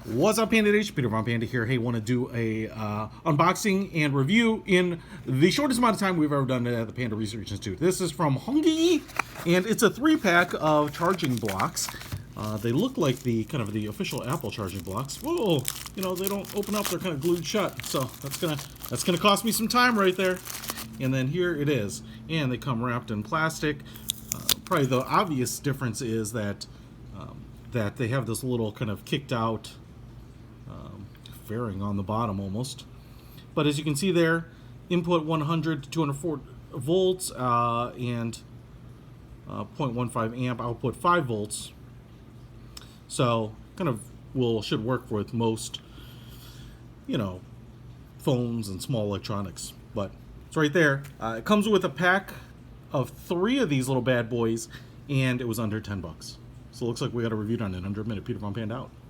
What's up, Panda Nation? Peter Von Panda here. Hey, want to do a unboxing and review in the shortest amount of time we've ever done at the Panda Research Institute. This is from HONGGE, and it's a 3-pack of charging blocks. They look like the kind of the official Apple charging blocks. Whoa, you know, they don't open up; they're kind of glued shut. So that's gonna cost me some time right there. And then here it is, and they come wrapped in plastic. Probably the obvious difference is that that they have this little kind of kicked out fairing on the bottom almost. But as you can see there, input 100 to 204 volts and 0.15 amp, output 5 volts. So kind of should work with most, you know, phones and small electronics. But it's right there. It comes with a pack of 3 of these little bad boys, and it was under $10. So it looks like we got a review done in under a minute. Peter Von Panda out.